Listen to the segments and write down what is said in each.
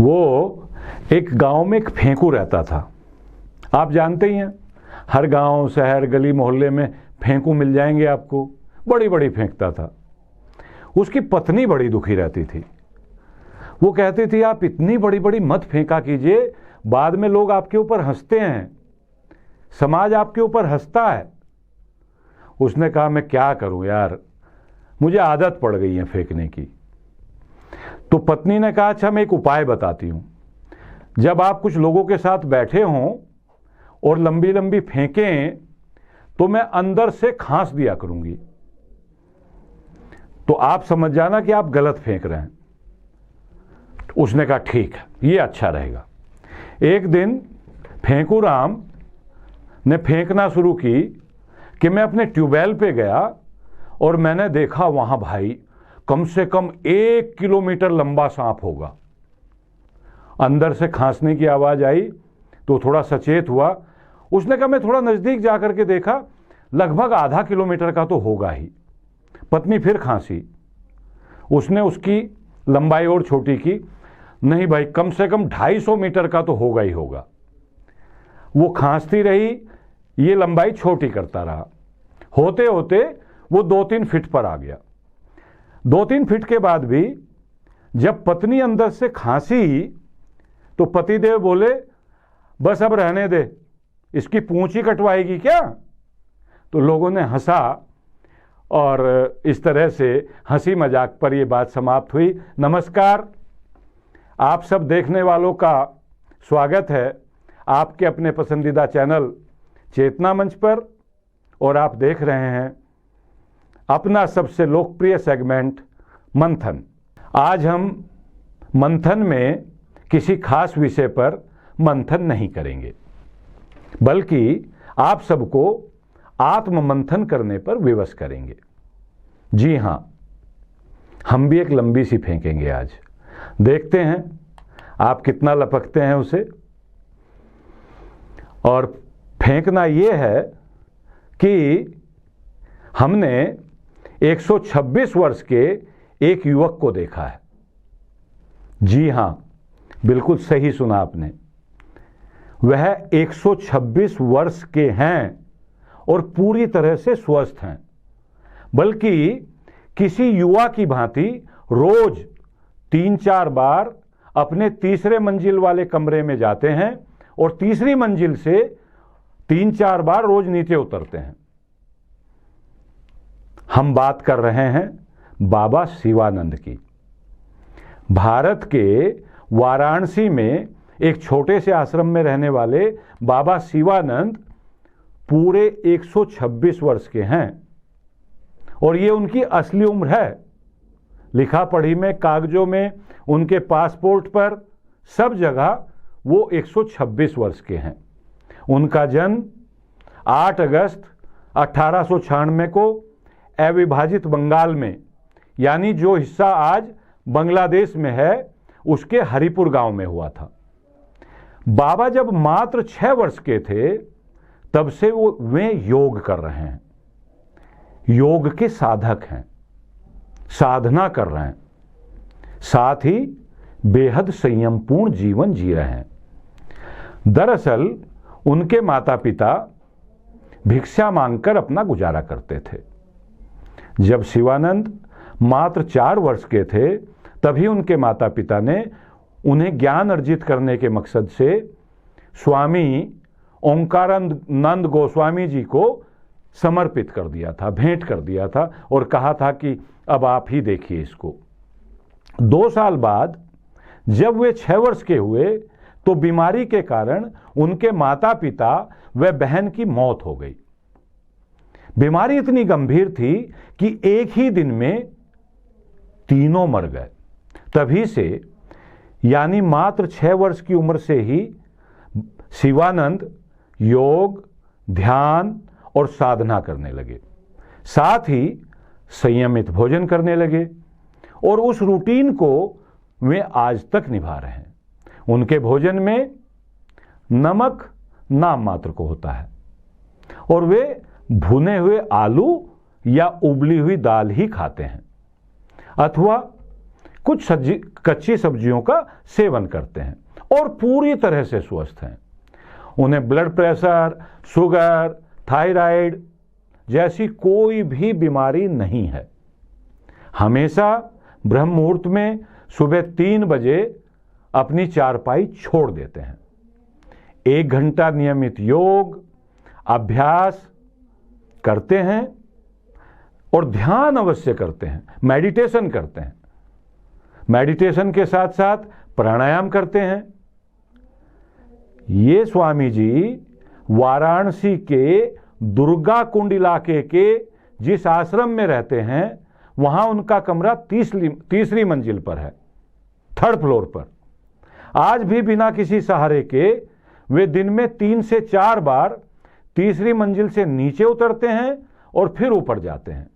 वो एक गांव में एक फेंकू रहता था। आप जानते ही हैं, हर गांव शहर गली मोहल्ले में फेंकू मिल जाएंगे आपको। बड़ी बड़ी फेंकता था। उसकी पत्नी बड़ी दुखी रहती थी। वो कहती थी आप इतनी बड़ी बड़ी मत फेंका कीजिए, बाद में लोग आपके ऊपर हंसते हैं, समाज आपके ऊपर हंसता है। उसने कहा मैं क्या करूं यार, मुझे आदत पड़ गई है फेंकने की। तो पत्नी ने कहा अच्छा मैं एक उपाय बताती हूं, जब आप कुछ लोगों के साथ बैठे हों और लंबी लंबी फेंकें तो मैं अंदर से खांस दिया करूंगी, तो आप समझ जाना कि आप गलत फेंक रहे हैं। उसने कहा ठीक है, ये अच्छा रहेगा। एक दिन फेंकू राम ने फेंकना शुरू की कि मैं अपने ट्यूबवेल पे गया और मैंने देखा वहां भाई कम से कम 1 किलोमीटर लंबा सांप होगा। अंदर से खांसने की आवाज आई तो थोड़ा सचेत हुआ। उसने कहा मैं थोड़ा नजदीक जाकर के देखा, लगभग आधा किलोमीटर का तो होगा ही। पत्नी फिर खांसी। उसने उसकी लंबाई और छोटी की, नहीं भाई कम से कम 250 मीटर का तो होगा ही होगा। वो खांसती रही, ये लंबाई छोटी करता रहा। होते होते वो 2-3 फीट पर आ गया। 2-3 फीट के बाद भी जब पत्नी अंदर से खांसी तो पतिदेव बोले बस अब रहने दे, इसकी पूंछ ही कटवाएगी क्या। तो लोगों ने हंसा और इस तरह से हंसी मजाक पर यह बात समाप्त हुई। नमस्कार, आप सब देखने वालों का स्वागत है आपके अपने पसंदीदा चैनल चेतना मंच पर, और आप देख रहे हैं अपना सबसे लोकप्रिय सेगमेंट मंथन। आज हम मंथन में किसी खास विषय पर मंथन नहीं करेंगे, बल्कि आप सबको आत्म मंथन करने पर विवश करेंगे। जी हां, हम भी एक लंबी सी फेंकेंगे आज। देखते हैं आप कितना लपकते हैं उसे। और फेंकना यह है कि हमने 126 वर्ष के एक युवक को देखा है। जी हां, बिल्कुल सही सुना आपने। वह 126 वर्ष के हैं और पूरी तरह से स्वस्थ हैं, बल्कि किसी युवा की भांति रोज 3-4 बार अपने तीसरे मंजिल वाले कमरे में जाते हैं और तीसरी मंजिल से 3-4 बार रोज नीचे उतरते हैं। हम बात कर रहे हैं बाबा शिवानंद की। भारत के वाराणसी में एक छोटे से आश्रम में रहने वाले बाबा शिवानंद पूरे 126 वर्ष के हैं और ये उनकी असली उम्र है। लिखा पढ़ी में, कागजों में, उनके पासपोर्ट पर, सब जगह वो 126 वर्ष के हैं। उनका जन्म 8 अगस्त 1896 को अविभाजित बंगाल में, यानी जो हिस्सा आज बांग्लादेश में है, उसके हरिपुर गांव में हुआ था। बाबा जब मात्र 6 वर्ष के थे तब से वे योग कर रहे हैं, योग के साधक हैं, साधना कर रहे हैं, साथ ही बेहद संयमपूर्ण जीवन जी रहे हैं। दरअसल उनके माता पिता भिक्षा मांगकर अपना गुजारा करते थे। जब शिवानंद मात्र 4 वर्ष के थे तभी उनके माता पिता ने उन्हें ज्ञान अर्जित करने के मकसद से स्वामी ओंकारानंद गोस्वामी जी को समर्पित कर दिया था, भेंट कर दिया था और कहा था कि अब आप ही देखिए इसको। 2 साल बाद जब वे 6 वर्ष के हुए तो बीमारी के कारण उनके माता पिता व बहन की मौत हो गई। बीमारी इतनी गंभीर थी कि एक ही दिन में तीनों मर गए। तभी से, यानी मात्र 6 वर्ष की उम्र से ही शिवानंद योग, ध्यान और साधना करने लगे। साथ ही संयमित भोजन करने लगे और उस रूटीन को वे आज तक निभा रहे हैं। उनके भोजन में नमक नाम मात्र को होता है और वे भुने हुए आलू या उबली हुई दाल ही खाते हैं, अथवा कुछ कच्ची सब्जियों का सेवन करते हैं और पूरी तरह से स्वस्थ हैं। उन्हें ब्लड प्रेशर, शुगर, थायराइड जैसी कोई भी बीमारी नहीं है। हमेशा ब्रह्म मुहूर्त में सुबह 3 बजे अपनी चारपाई छोड़ देते हैं। 1 घंटा नियमित योग अभ्यास करते हैं और ध्यान अवश्य करते हैं, मेडिटेशन करते हैं। मेडिटेशन के साथ साथ प्राणायाम करते हैं। ये स्वामी जी वाराणसी के दुर्गा कुंड इलाके के जिस आश्रम में रहते हैं, वहां उनका कमरा तीसरी मंजिल पर है, 3rd फ्लोर पर। आज भी बिना किसी सहारे के वे दिन में 3 से 4 बार तीसरी मंजिल से नीचे उतरते हैं और फिर ऊपर जाते हैं।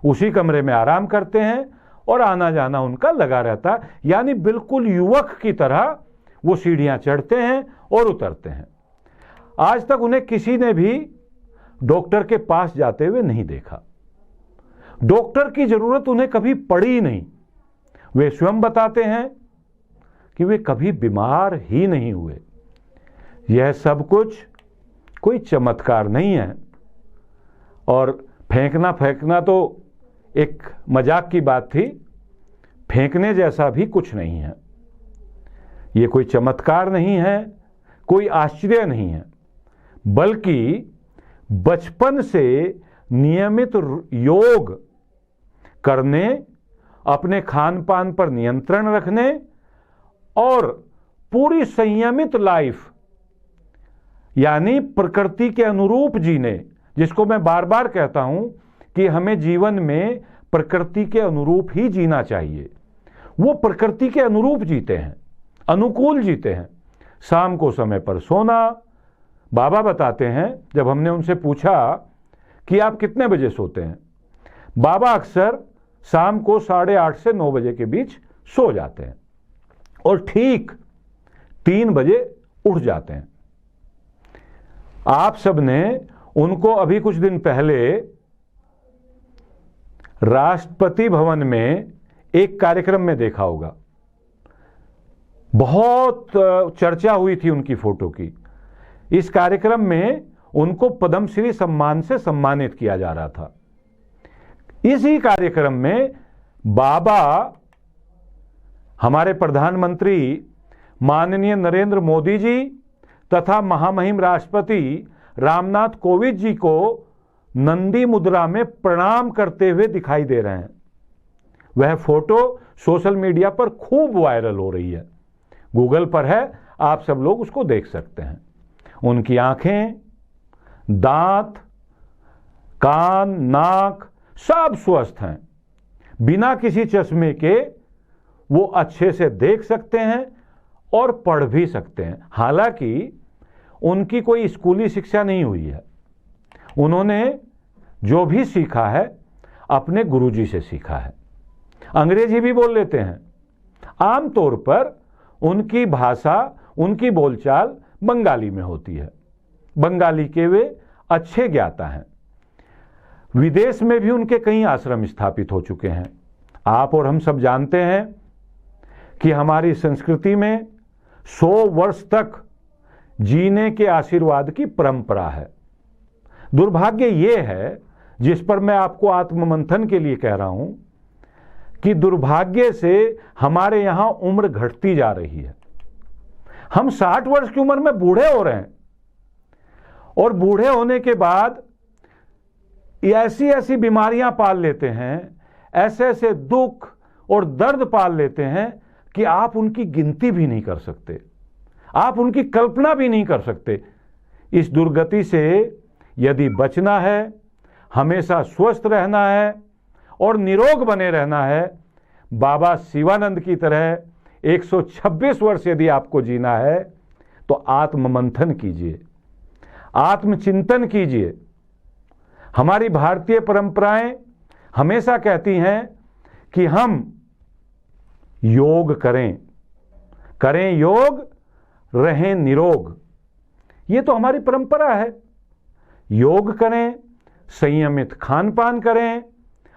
उसी कमरे में आराम करते हैं और आना जाना उनका लगा रहता, यानी बिल्कुल युवक की तरह वो सीढ़ियां चढ़ते हैं और उतरते हैं। आज तक उन्हें किसी ने भी डॉक्टर के पास जाते हुए नहीं देखा। डॉक्टर की जरूरत उन्हें कभी पड़ी नहीं। वे स्वयं बताते हैं कि वे कभी बीमार ही नहीं हुए। यह सब कुछ कोई चमत्कार नहीं है और फेंकना तो एक मजाक की बात थी। फेंकने जैसा भी कुछ नहीं है। यह कोई चमत्कार नहीं है, कोई आश्चर्य नहीं है, बल्कि बचपन से नियमित योग करने, अपने खान पान पर नियंत्रण रखने और पूरी संयमित लाइफ यानी प्रकृति के अनुरूप जीने, जिसको मैं बार बार कहता हूं कि हमें जीवन में प्रकृति के अनुरूप ही जीना चाहिए। वो प्रकृति के अनुरूप जीते हैं, अनुकूल जीते हैं। शाम को समय पर सोना। बाबा बताते हैं, जब हमने उनसे पूछा कि आप कितने बजे सोते हैं, बाबा अक्सर शाम को 8:30 से 9 बजे के बीच सो जाते हैं और ठीक 3 बजे उठ जाते हैं। आप सबने उनको अभी कुछ दिन पहले राष्ट्रपति भवन में एक कार्यक्रम में देखा होगा। बहुत चर्चा हुई थी उनकी फोटो की। इस कार्यक्रम में उनको पद्मश्री सम्मान से सम्मानित किया जा रहा था। इसी कार्यक्रम में बाबा हमारे प्रधानमंत्री माननीय नरेंद्र मोदी जी तथा महामहिम राष्ट्रपति रामनाथ कोविंद जी को नंदी मुद्रा में प्रणाम करते हुए दिखाई दे रहे हैं। वह फोटो सोशल मीडिया पर खूब वायरल हो रही है। गूगल पर है, आप सब लोग उसको देख सकते हैं। उनकी आंखें, दांत, कान, नाक सब स्वस्थ हैं। बिना किसी चश्मे के वो अच्छे से देख सकते हैं और पढ़ भी सकते हैं। हालांकि उनकी कोई स्कूली शिक्षा नहीं हुई है। उन्होंने जो भी सीखा है अपने गुरुजी से सीखा है। अंग्रेजी भी बोल लेते हैं। आमतौर पर उनकी भाषा, उनकी बोलचाल बंगाली में होती है। बंगाली के वे अच्छे ज्ञाता हैं। विदेश में भी उनके कई आश्रम स्थापित हो चुके हैं। आप और हम सब जानते हैं कि हमारी संस्कृति में 100 वर्ष तक जीने के आशीर्वाद की परंपरा है। दुर्भाग्य ये है, जिस पर मैं आपको आत्ममंथन के लिए कह रहा हूं, कि दुर्भाग्य से हमारे यहां उम्र घटती जा रही है। हम 60 वर्ष की उम्र में बूढ़े हो रहे हैं और बूढ़े होने के बाद ऐसी ऐसी बीमारियां पाल लेते हैं, ऐसे ऐसे दुख और दर्द पाल लेते हैं कि आप उनकी गिनती भी नहीं कर सकते, आप उनकी कल्पना भी नहीं कर सकते। इस दुर्गति से यदि बचना है, हमेशा स्वस्थ रहना है और निरोग बने रहना है, बाबा शिवानंद की तरह 126 वर्ष यदि आपको जीना है, तो आत्ममंथन कीजिए, आत्मचिंतन कीजिए। हमारी भारतीय परंपराएं हमेशा कहती हैं कि हम योग करें योग, रहें निरोग। ये तो हमारी परंपरा है। योग करें, संयमित खान पान करें,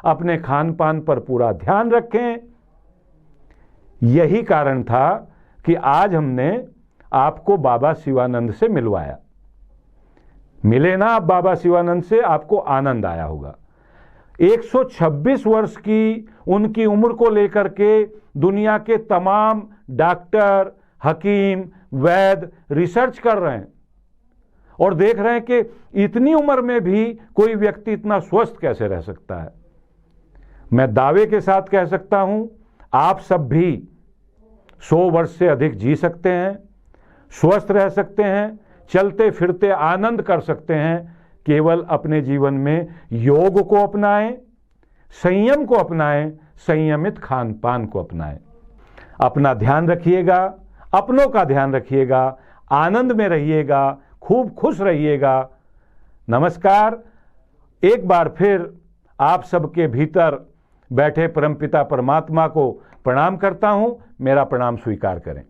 अपने खान पान पर पूरा ध्यान रखें, यही कारण था कि आज हमने आपको बाबा शिवानंद से मिलवाया। मिले ना आप बाबा शिवानंद से, आपको आनंद आया होगा। 126 वर्ष की उनकी उम्र को लेकर के दुनिया के तमाम डॉक्टर, हकीम, वैद्य रिसर्च कर रहे हैं और देख रहे हैं कि इतनी उम्र में भी कोई व्यक्ति इतना स्वस्थ कैसे रह सकता है। मैं दावे के साथ कह सकता हूं, आप सब भी 100 वर्ष से अधिक जी सकते हैं, स्वस्थ रह सकते हैं, चलते फिरते आनंद कर सकते हैं। केवल अपने जीवन में योग को अपनाएं, संयम को अपनाएं, संयमित खान पान को अपनाएं। अपना ध्यान रखिएगा, अपनों का ध्यान रखिएगा, आनंद में रहिएगा, खूब खुश रहिएगा। नमस्कार। एक बार फिर आप सबके भीतर बैठे परमपिता परमात्मा को प्रणाम करता हूं। मेरा प्रणाम स्वीकार करें।